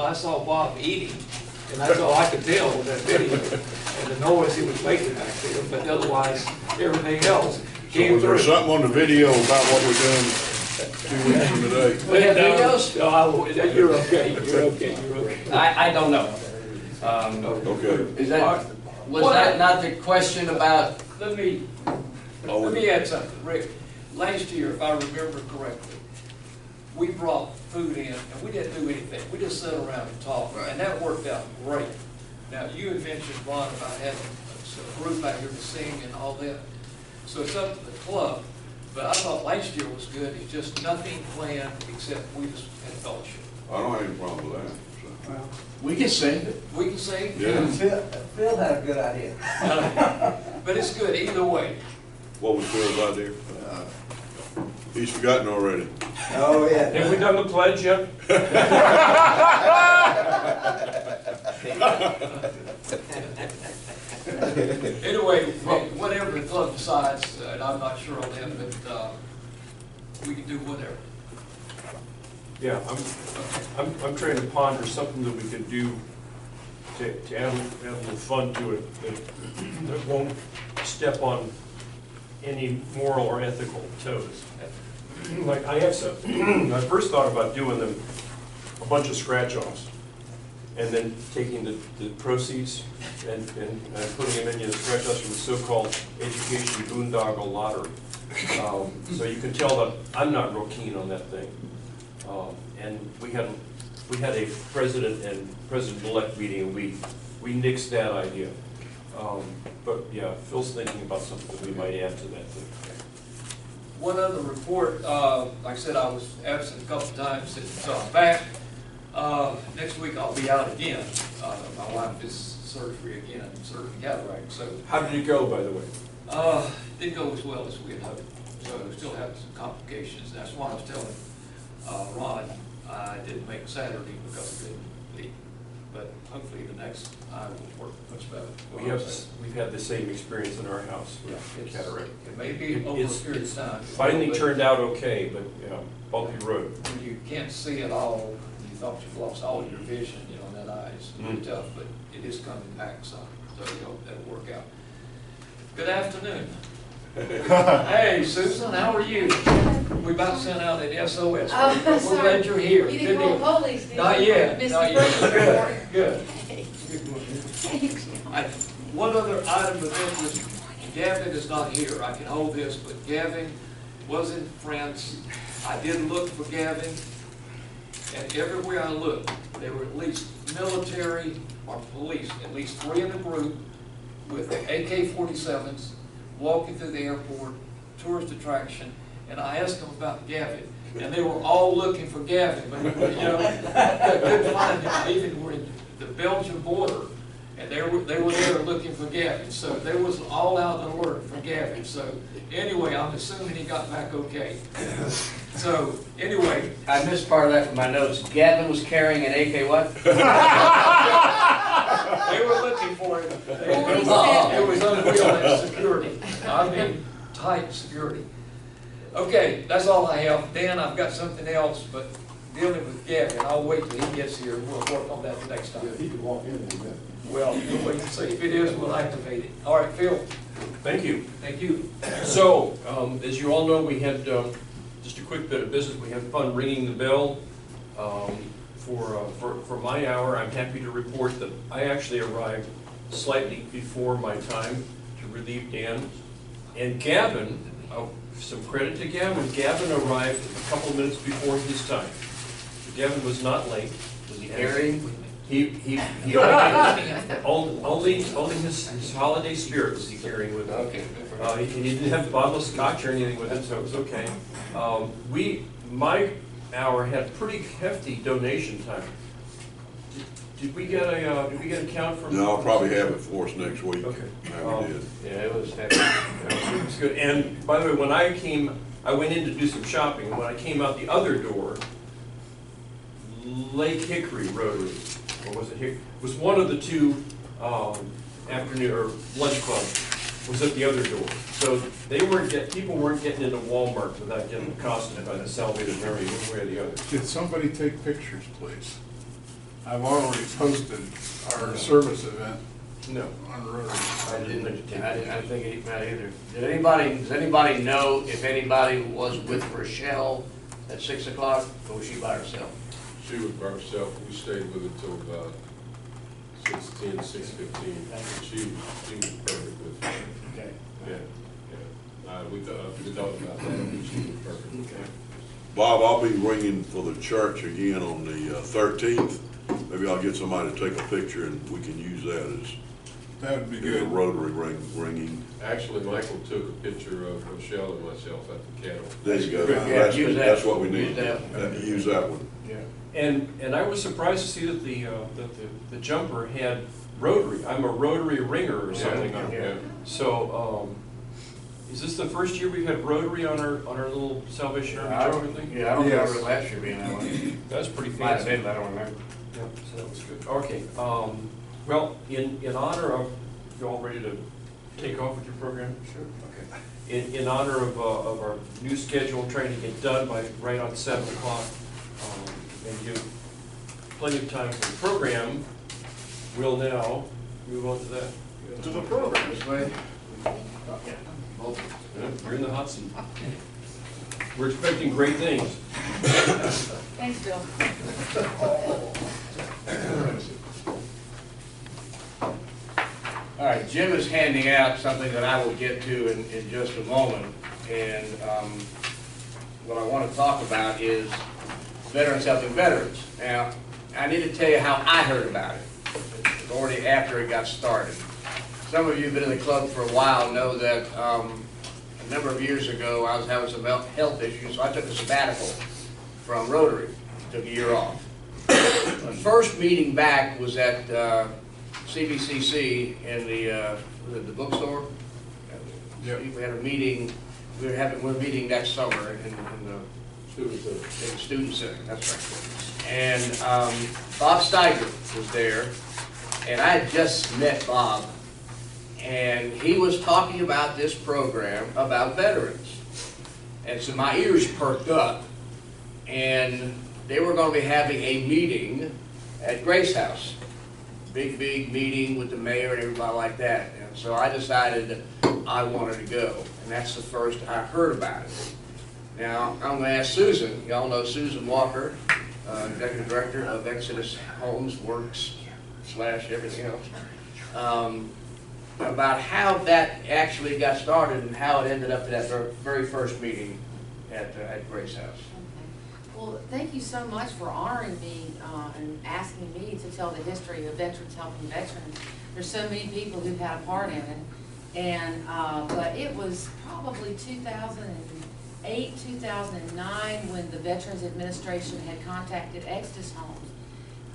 I saw Bob eating, and that's all I could tell with that video, and the noise he was making back there, but otherwise, everything else came Was there through. something on the video about what we're doing 2 weeks from today? We have videos? No, I won't. You're okay, you're okay, you're okay. I don't know. Okay. Is that, was that not the question about? Let me add something, Rick. Last year, if I remember correctly, we brought food in, and we didn't do anything. We just sat around and talked, and that worked out great. Now, you had mentioned, Ron, about having a group out here to sing and all that. So it's up to the club, but I thought last year was good. It's just nothing planned except we just had fellowship. I don't have any problem with that. So. We can sing. We can sing. Yeah. Phil had a good idea. But it's good either way. What was Phil's idea? He's forgotten already. Oh, yeah. Have we done the pledge yet? Anyway, whatever the club decides, and I'm not sure on that, but we can do whatever. Yeah, I'm trying to ponder something that we could do to add a little fun to it that won't step on any moral or ethical toes. Like I have some, I first thought about doing them a bunch of scratch-offs and then taking the proceeds and putting them in the scratch-offs from the so-called education boondoggle lottery. So you can tell that I'm not real keen on that thing. And we had a president and president-elect meeting, and we nixed that idea. But yeah, Phil's thinking about something that we might add to that thing. One other report, like I said, I was absent a couple of times since I'm back. Next week I'll be out again. My wife is surgery again, surgery cataract. So How did it go, by the way? didn't go as well as we had hoped. So we still have some complications. That's why I was telling Ron I didn't make Saturday because I couldn't leave. But hopefully the next I will work much better. We've had the same experience in our house with cataract. It may be over a period of time. Finally turned out okay, but yeah, bumpy road. When you can't see at all, you thought you've lost all your vision, you know, in that eye. It's really tough, but it is coming back some. So we hope that'll work out. Good afternoon. Hey, Susan, how are you? We about sent out an SOS. We're glad you're here. You didn't call the police, did you? Not yet, Missed not the yet. first report. Good. Thanks. One other item of interest, Gavin is not here. I can hold this, but Gavin was in France. I did look for Gavin, and everywhere I looked, there were at least military or police, at least 3 in a group with AK-47s walking through the airport, tourist attraction, and I asked them about Gavin, and they were all looking for Gavin, but you know, couldn't find him. Even we're in the Belgian border, and they were there looking for Gavin. So there was an all-out alert for Gavin. So anyway, I'm assuming he got back okay. So anyway, I missed part of that from my notes. Gavin was carrying an AK what? they were looking for him. It was unreal in security. I mean, tight security. Okay, that's all I have. Dan, I've got something else, but dealing with Gavin, I'll wait till he gets here. We'll work on that the next time. Yeah, he could walk in a minute. Well, we'll wait and see. If it is, we'll activate it. All right, Phil. Thank you. Thank you. So, as you all know, we had just a quick bit of business. We had fun ringing the bell for my hour. I'm happy to report that I actually arrived slightly before my time to relieve Dan. And Gavin, some credit to Gavin, Gavin arrived a couple minutes before his time. So Gavin was not late. Was he carrying? He only his holiday spirit was he carrying with him. Okay. He didn't have a bottle of scotch or anything with it, so it was okay. My hour had pretty hefty donation time. Did we get a count from? No, I'll probably have it for us next week. Okay. Yeah, we did. Yeah, it was heavy. It was good. And by the way, when I went in to do some shopping. When I came out the other door, Lake Hickory Rotary, or was it Hickory? It was one of the two afternoon or lunch club was at the other door. So people weren't getting into Walmart without getting accosted by the salvated Mary one way or the other. Did somebody take pictures, please? I've already posted our service event No. on Rotary. I didn't think it meant either. Does anybody know if anybody was with Rochelle at 6 o'clock, or was she by herself? She was by herself. We stayed with her till about 6:10, 6:15. She was perfect with her. Okay. Yeah, yeah. We thought about that. She was perfect. Okay. Bob, I'll be ringing for the church again on the 13th. Maybe I'll get somebody to take a picture and we can use that as That would be a good. rotary ringing. Actually, Michael took a picture of Rochelle and myself at the cattle. There you go. Yeah, use that. That's what we need. Use that. Use that one. Yeah. And I was surprised to see that the jumper had Rotary. I'm a Rotary ringer or something on Yeah. it. So, is this the first year we've had Rotary on our little Salvation Army jumper thing? Yeah, I don't Yes. remember last year being that way. That's pretty Might have fancy. been, but I don't remember. Yeah, so that was good. Okay, well, in honor of, you all ready to take off with your program? Sure. Okay. In honor of our new schedule, trying to get done by right on 7 o'clock, and give plenty of time for the program, we'll now move on to that. To the program. This way? Yeah, you're in the hot seat. We're expecting great things. Thanks, Bill. All right, Jim is handing out something that I will get to in just a moment. And what I want to talk about is veterans helping veterans. Now, I need to tell you how I heard about it. It's already after it got started. Some of you who've been in the club for a while know that a number of years ago I was having some health issues, so I took a sabbatical from Rotary. Took a year off. The first meeting back was at CBCC in the bookstore. Yep. We had a meeting. We're meeting next summer in the student center. That's right. And Bob Steiger was there, and I had just met Bob, and he was talking about this program about veterans, and so my ears perked up, and they were going to be having a meeting at Grace House. Big meeting with the mayor and everybody like that. And so I decided that I wanted to go. And that's the first I heard about it. Now, I'm going to ask Susan. Y'all know Susan Walker, Executive Director of Exodus Homes, Works, / everything else, about how that actually got started and how it ended up to that very first meeting at Grace House. Well, thank you so much for honoring me and asking me to tell the history of veterans helping veterans. There's so many people who've had a part in it, and but it was probably 2008, 2009 when the Veterans Administration had contacted Exodus Homes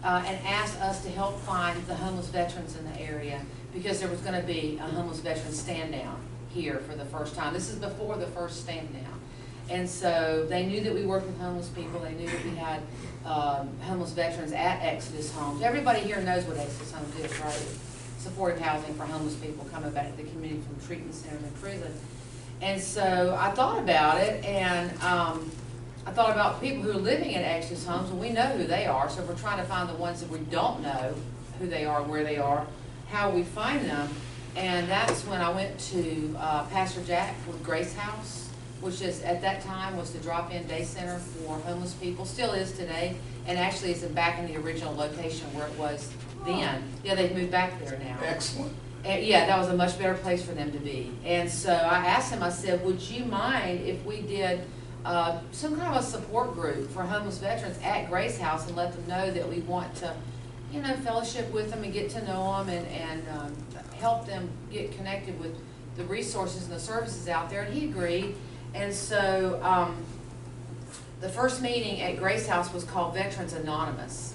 and asked us to help find the homeless veterans in the area because there was going to be a homeless veterans stand down here for the first time. This is before the first stand down. And so they knew that we worked with homeless people. They knew that we had homeless veterans at Exodus Homes. Everybody here knows what Exodus Homes is, right? Supportive housing for homeless people coming back to the community from treatment centers and prison. And so I thought about it, and I thought about people who are living at Exodus Homes, and we know who they are. So we're trying to find the ones that we don't know who they are, where they are, how we find them. And that's when I went to Pastor Jack with Grace House, which is at that time was the drop-in day center for homeless people, still is today, and actually is back in the original location where it was then. Yeah, they've moved back there now. Excellent. And yeah, that was a much better place for them to be. And so I asked him, I said, would you mind if we did some kind of a support group for homeless veterans at Grace House and let them know that we want to, you know, fellowship with them and get to know them and help them get connected with the resources and the services out there? And he agreed. And so the first meeting at Grace House was called Veterans Anonymous.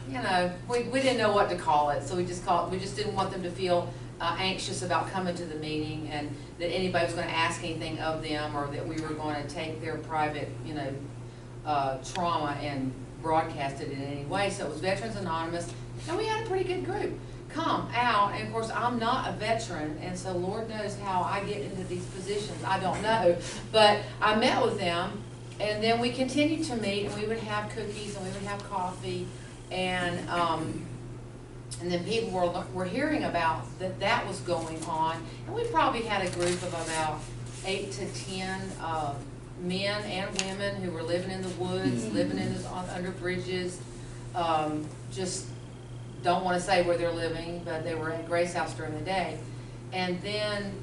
You know, we didn't know what to call it, so we just didn't want them to feel anxious about coming to the meeting and that anybody was going to ask anything of them or that we were going to take their private, you know, trauma and broadcast it in any way. So it was Veterans Anonymous, and we had a pretty good group come out. And of course, I'm not a veteran, and so Lord knows how I get into these positions. I don't know, but I met with them, and then we continued to meet, and we would have cookies and we would have coffee. And then people were hearing about that was going on. And we probably had a group of about 8 to 10 men and women who were living in the woods, living under bridges, just don't want to say where they're living, but they were at Grace House during the day. And then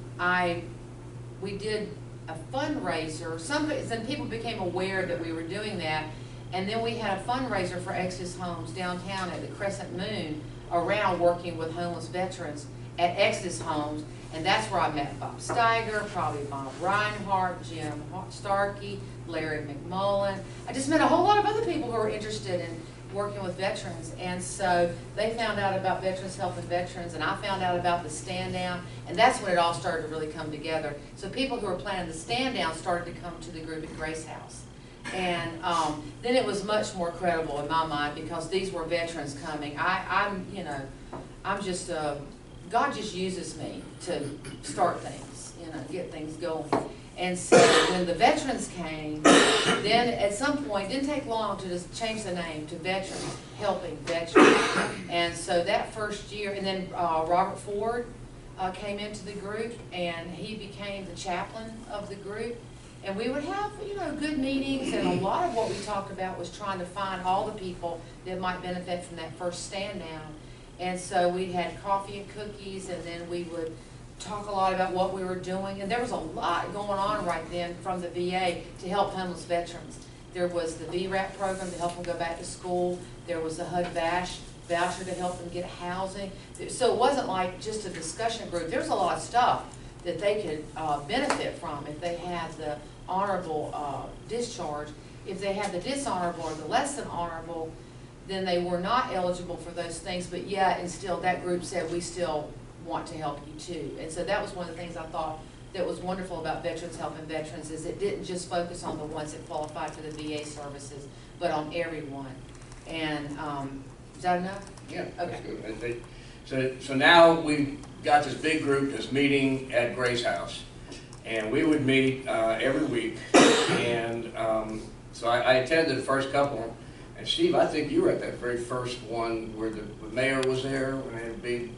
we did a fundraiser. Some people became aware that we were doing that, and then we had a fundraiser for Exodus Homes downtown at the Crescent Moon around working with homeless veterans at Exodus Homes, and that's where I met Bob Steiger, probably Bob Reinhardt, Jim Starkey, Larry McMullen. I just met a whole lot of other people who were interested in working with veterans, and so they found out about Veterans Helping Veterans, and I found out about the stand down, and that's when it all started to really come together. So people who were planning the stand down started to come to the group at Grace House, and then it was much more credible in my mind because these were veterans coming. I'm just God just uses me to start things, get things going. And so when the veterans came, then at some point, it didn't take long to just change the name to Veterans Helping Veterans. And so that first year, and then Robert Ford came into the group, and he became the chaplain of the group. And we would have, good meetings, and a lot of what we talked about was trying to find all the people that might benefit from that first stand down. And so we had coffee and cookies, and then we would talk a lot about what we were doing, and there was a lot going on right then from the VA to help homeless veterans. There was the VRAP program to help them go back to school. There was the HUD voucher to help them get housing. So it wasn't like just a discussion group. There was a lot of stuff that they could benefit from if they had the honorable discharge. If they had the dishonorable or the less than honorable, then they were not eligible for those things, but yet and still that group said we still want to help you too. And so that was one of the things I thought that was wonderful about Veterans Helping Veterans, is it didn't just focus on the ones that qualified for the VA services, but on everyone. And is that enough? Yeah, okay. That's good. So now we've got this big group that's meeting at Grace House, and we would meet every week. And so I attended the first couple. And Steve, I think you were at that very first one where the mayor was there when they had a big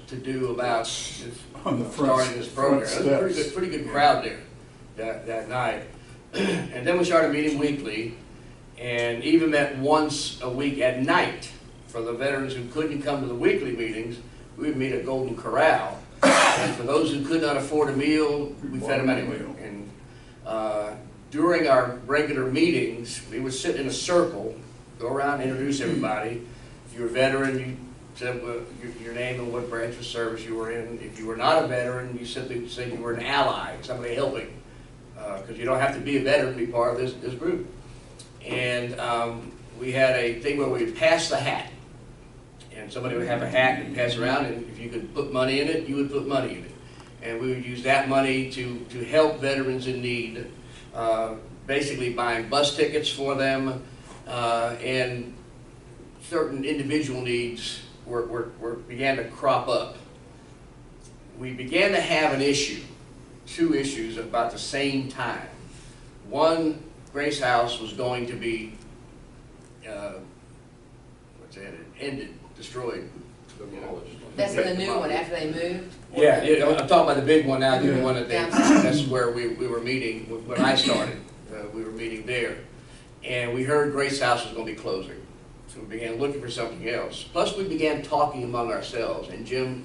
to do about starting this program. There was a pretty good crowd there that night. And then we started meeting weekly, and even met once a week at night for the veterans who couldn't come to the weekly meetings. We would meet at Golden Corral, and for those who could not afford a meal, we fed them anyway. And during our regular meetings, we would sit in a circle, go around and introduce everybody. If you were a veteran, you said your name and what branch of service you were in. If you were not a veteran, you simply said you were an ally, somebody helping, because you don't have to be a veteran to be part of this group. And we had a thing where we would pass the hat, and somebody would have a hat and pass around, and if you could put money in it, you would put money in it. And we would use that money to help veterans in need, basically buying bus tickets for them, and certain individual needs began to crop up. We began to have an issue, two issues about the same time. One, Grace House was going to be ended, destroyed. That's in the new one after they moved? Yeah, I'm talking about the big one now, the one that that's where we were meeting when I started. We were meeting there. And we heard Grace House was going to be closing. So we began looking for something else. Plus we began talking among ourselves. And Jim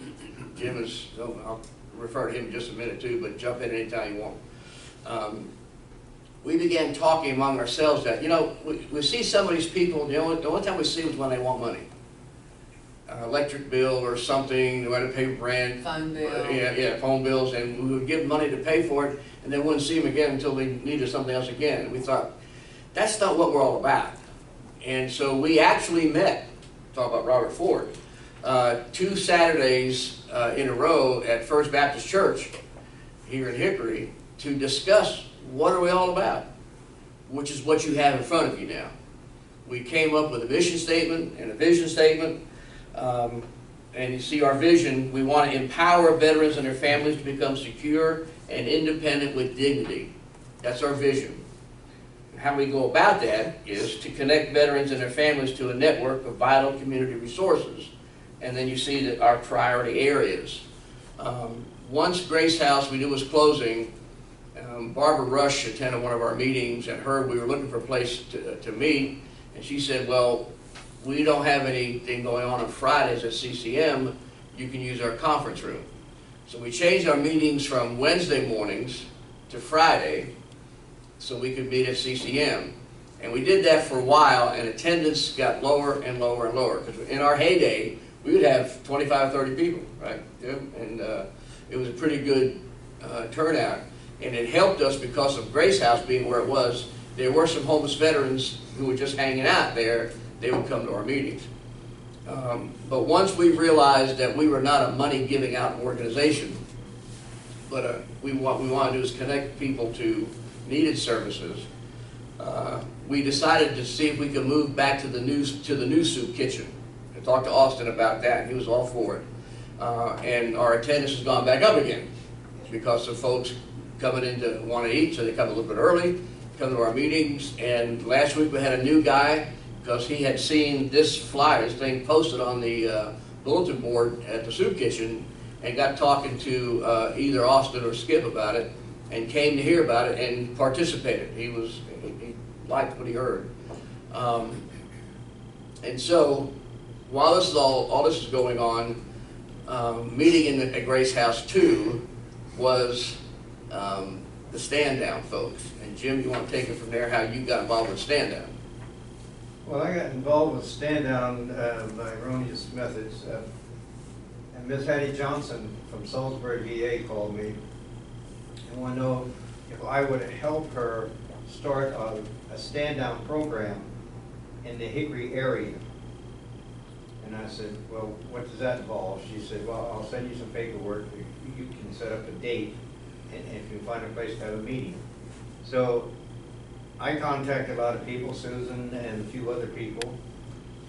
is, I'll refer to him in just a minute too, but jump in anytime you want. We began talking among ourselves that, we see some of these people, the only time we see them is when they want money. Electric bill or something, they had to pay rent. Phone bill. Yeah, phone bills, and we would give money to pay for it, and then wouldn't see them again until they needed something else again. And we thought, that's not what we're all about. And so we actually met, talk about Robert Ford, 2 Saturdays in a row at First Baptist Church here in Hickory to discuss what are we all about, which is what you have in front of you now. We came up with a mission statement and a vision statement. And you see our vision, we want to empower veterans and their families to become secure and independent with dignity. That's our vision. how we go about that is to connect veterans and their families to a network of vital community resources. And then you see that our priority areas. Once Grace House we knew was closing, Barbara Rush attended one of our meetings and heard we were looking for a place to meet. And she said, well, we don't have anything going on Fridays at CCM. You can use our conference room. So we changed our meetings from Wednesday mornings to Friday so we could meet at CCM. And we did that for a while, and attendance got lower and lower and lower. Because in our heyday, we would have 25, 30 people, right? And it was a pretty good turnout. And it helped us because of Grace House being where it was. There were some homeless veterans who were just hanging out there. They would come to our meetings. But once we realized that we were not a money-giving out organization, but what we want to do is connect people to needed services, we decided to see if we could move back to the new soup kitchen. I talked to Austin about that, and he was all for it. And our attendance has gone back up again because of folks coming in to want to eat, so they come a little bit early, come to our meetings. And last week we had a new guy because he had seen this flyer, this thing posted on the bulletin board at the soup kitchen, and got talking to either Austin or Skip about it, and came to hear about it and participated. He liked what he heard. And so while this is all this is going on, meeting at Grace House 2 was the stand down folks. And Jim, you want to take it from there, how you got involved with stand down? Well, I got involved with stand down by erroneous methods. And Miss Hattie Johnson from Salisbury, VA called me and wanted to know if I would help her start a stand down program in the Hickory area. And I said, well, what does that involve? She said, well, I'll send you some paperwork. You can set up a date, and if you find a place to have a meeting. So I contacted a lot of people, Susan and a few other people,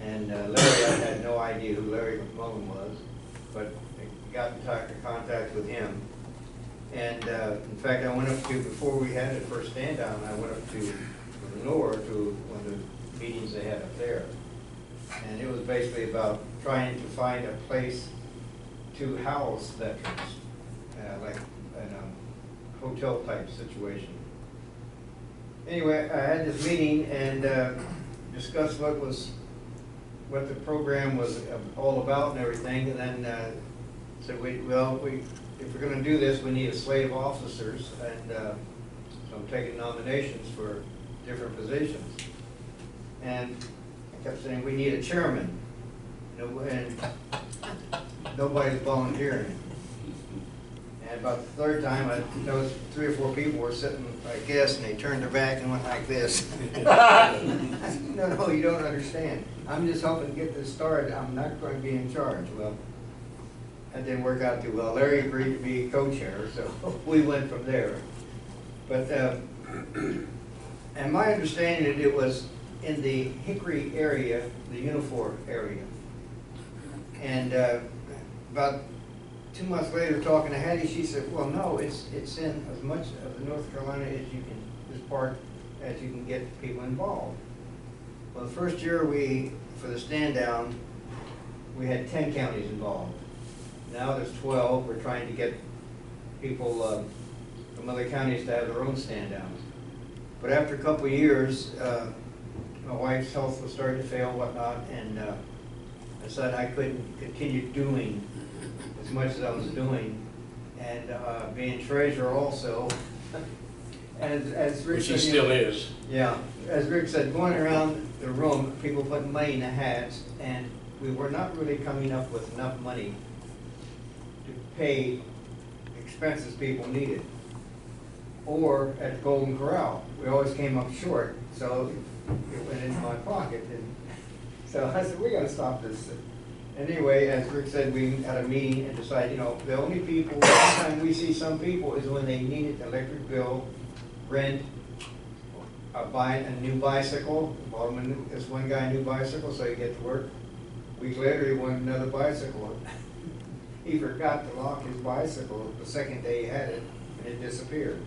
and Larry, I had no idea who Larry McMullen was, but I got in contact with him. And in fact, I went up to, before we had the first stand down, I went up to Lenore to one of the meetings they had up there. And it was basically about trying to find a place to house veterans, like in a hotel type situation. Anyway, I had this meeting and discussed what the program was all about and everything, and then said, if we're going to do this, we need a slave officers, and so I'm taking nominations for different positions. And I kept saying, we need a chairman, and nobody's volunteering. And about the third time, I noticed 3 or 4 people were sitting like this, and they turned their back and went like this. I said, no, you don't understand. I'm just helping to get this started. I'm not going to be in charge. Well, that didn't work out too well. Larry agreed to be co-chair, so we went from there. But, and my understanding that it was in the Hickory area, the Unifor area. And about 2 months later, talking to Hattie, she said, well, no, it's in as much of North Carolina as you can, this part, as you can get people involved. Well, the first year for the stand down, we had 10 counties involved. Now there's 12. We're trying to get people from other counties to have their own stand downs. But after a couple of years, my wife's health was starting to fail and whatnot, and I said I couldn't continue doing as much as I was doing, and being treasurer also. As Rick Which he said, still is. Yeah, as Rick said, going around the room, people putting money in the hats, and we were not really coming up with enough money to pay expenses people needed. Or at Golden Corral, we always came up short, so it went into my pocket. And so I said, we got to stop this. Anyway, as Rick said, we had a meeting and decided, the only people, the time we see some people is when they needed electric bill, rent, buy a new bicycle. Bought this one guy a new bicycle so he get to work. A week later, he wanted another bicycle. He forgot to lock his bicycle the second day he had it, and it disappeared.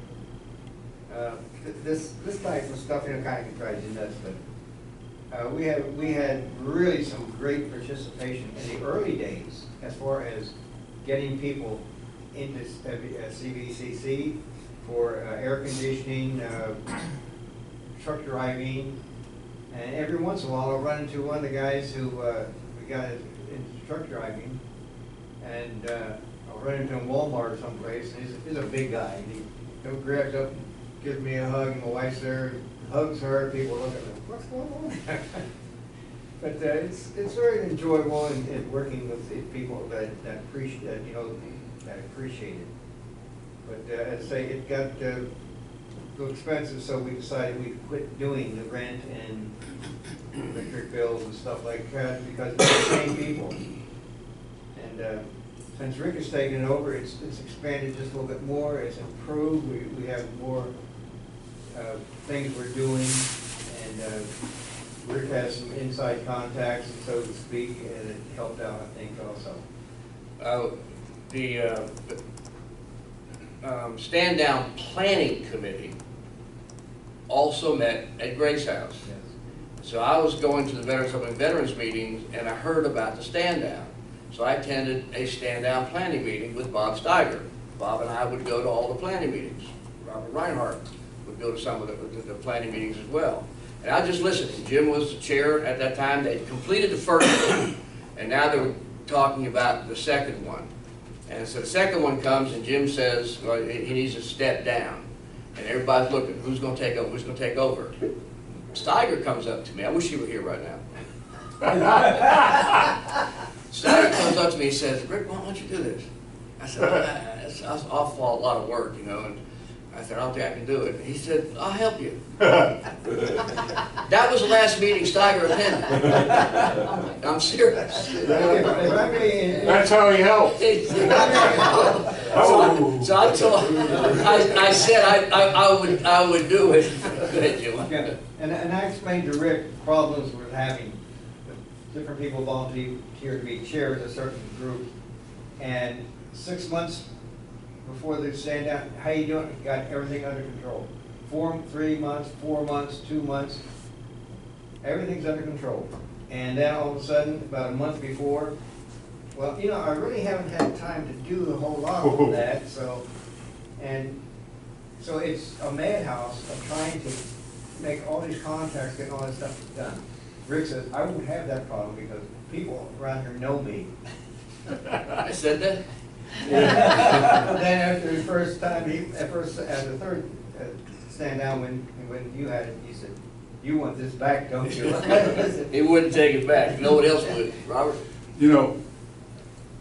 This type of stuff, kind of drives you nuts, but we had really some great participation in the early days as far as getting people into CVCC for air conditioning, truck driving, and every once in a while I'll run into one of the guys who we got into truck driving, and I'll run into him in Walmart or someplace, and he's a big guy. And he grabs up, and gives me a hug, and my wife's there, hugs her, people look at me, what's going on? But it's very enjoyable in working with the people that appreciate that appreciate it. But as I say, it got too expensive, so we decided we'd quit doing the rent and electric bills and stuff like that because it's the same people. And since Rick has taken it over, it's expanded just a little bit more. It's improved. We have more things we're doing, and Rick has some inside contacts, so to speak, and it helped out, I think, also. The Stand Down Planning Committee also met at Grace House. Yes. So I was going to the veterans meetings, and I heard about the Stand Down. So I attended a Stand Down planning meeting with Bob Steiger. Bob and I would go to all the planning meetings. Robert Reinhardt would go to some of the planning meetings as well. And I just listened. Jim was the chair at that time. They completed the first one, and now they were talking about the second one. And so the second one comes, and Jim says, well, he needs to step down. And everybody's looking, who's going to take over? Who's going to take over? Steiger comes up to me. I wish he were here right now. Steiger comes up to me and says, Rick, why don't you do this? I said, it's an awful lot of work, and I said, I don't think I can do it. He said, I'll help you. That was the last meeting Steiger attended. I'm serious. That's how he helped. I said I would do it. Go ahead, Jim. Yeah. And I explained to Rick problems we're having. Different people volunteer to be chairs of certain groups, and 6 months before they stand down, how you doing? Got everything under control. 3 months, 4 months, 2 months, everything's under control. And then all of a sudden, about a month before, well, I really haven't had time to do a whole lot of that. So it's a madhouse of trying to make all these contacts, get all this stuff done. Rick says, I won't have that problem because people around here know me. I said that? Then after the first time, at the third stand down when you had it, he said, you want this back, don't you? He wouldn't take it back. No one else would. Robert?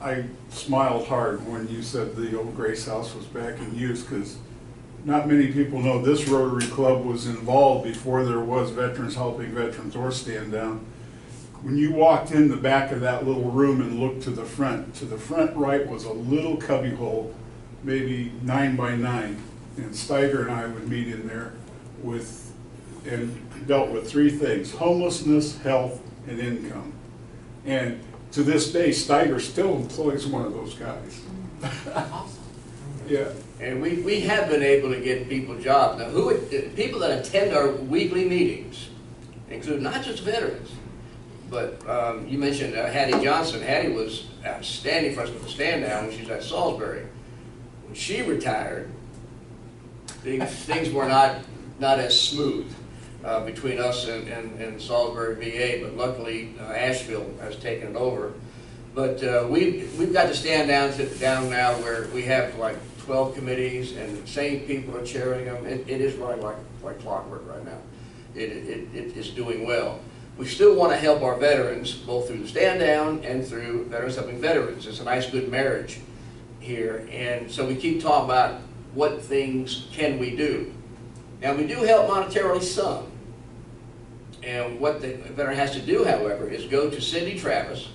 I smiled hard when you said the old Grace House was back in use, because not many people know this Rotary Club was involved before there was Veterans Helping Veterans or Stand Down. When you walked in the back of that little room and looked to the front right was a little cubby hole, maybe 9 by 9. And Steiger and I would meet in there and dealt with 3 things: homelessness, health, and income. And to this day, Steiger still employs one of those guys. Awesome. Yeah. And we have been able to get people jobs. Now, people that attend our weekly meetings include not just veterans, but you mentioned Hattie Johnson. Hattie was outstanding for us with the Stand Down when she was at Salisbury. When she retired, things were not as smooth between us and Salisbury VA, but luckily Asheville has taken it over. But we've got to Stand Down now where we have like 12 committees, and the same people are chairing them. It is running like clockwork right now. It is doing well. We still want to help our veterans, both through the Stand Down and through Veterans Helping Veterans. It's a nice, good marriage here. And so we keep talking about what things can we do. Now, we do help monetarily some. And what the veteran has to do, however, is go to Cindy Travis,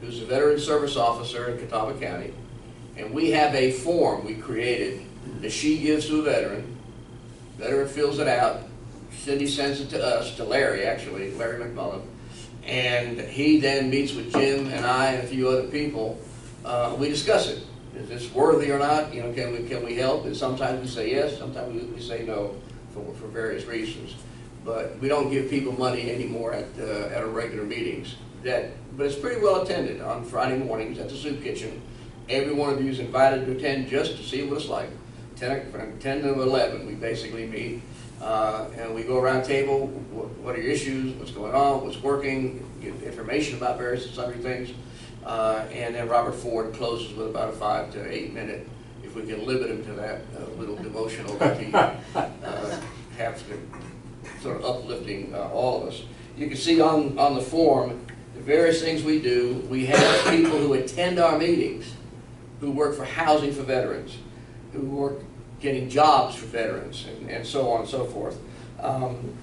who's a Veteran Service Officer in Catawba County, and we have a form we created that she gives to a veteran. The veteran fills it out. Cindy sends it to us, to Larry, actually, Larry McMullen, and he then meets with Jim and I and a few other people. We discuss it. Is this worthy or not? Can we help? And sometimes we say yes, sometimes we say no. for various reasons. But we don't give people money anymore at our regular meetings. But it's pretty well attended on Friday mornings at the soup kitchen. Every one of you is invited to attend just to see what it's like. From 10 to 11, we basically meet, and we go around table, what are your issues, what's going on, what's working, get information about various and sundry things. And then Robert Ford closes with about a 5 to 8 minute, if we can limit him to that, little devotional that he has to sort of uplifting all of us. You can see on the form the various things we do. We have people who attend our meetings who work for Housing for Veterans, who work getting jobs for veterans, and so on and so forth.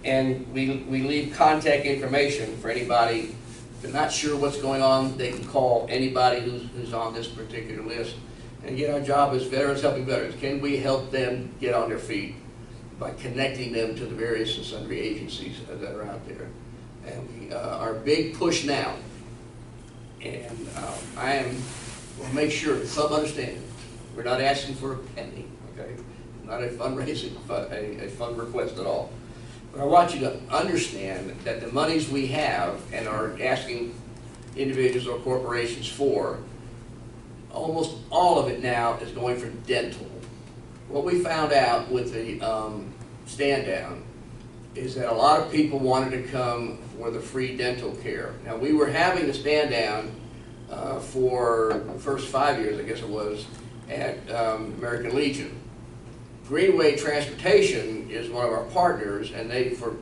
And we leave contact information for anybody. If they're not sure what's going on, they can call anybody who's on this particular list. And again, our job is Veterans Helping Veterans. Can we help them get on their feet by connecting them to the various and sundry agencies that are out there? And our big push now, and we'll make sure the club understands, we're not asking for a penny, okay? Not a fundraising, a fund request at all. But I want you to understand that the monies we have and are asking individuals or corporations for, almost all of it now is going for dental. What we found out with the stand down is that a lot of people wanted to come for the free dental care. Now, we were having the stand down for the first 5 years, I guess it was, at American Legion. Greenway Transportation is one of our partners, and they, for